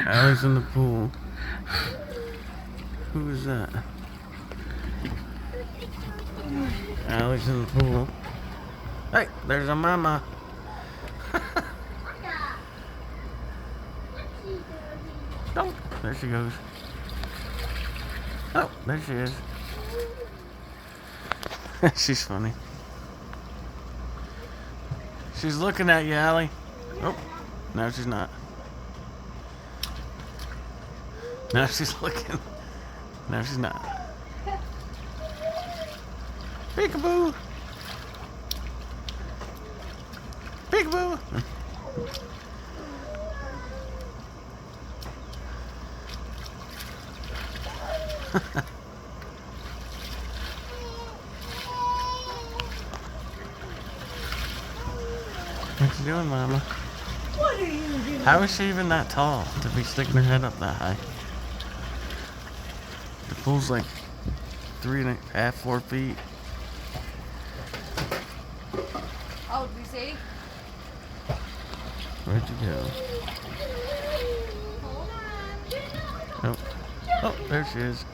Allie's in the pool. Who is that? Allie's in the pool. Hey, there's a mama. Oh, there she goes. Oh, there she is. She's funny. She's looking at you, Allie. Oh, no, she's not. No, she's looking. No, she's not. Peekaboo! Peekaboo! What you doing, Mama? What are you doing? How is she even that tall to be sticking her head up that high? The pool's like 3.5, 4 feet. Oh, do you see? Where'd you go? Hold on. Oh, oh, there she is.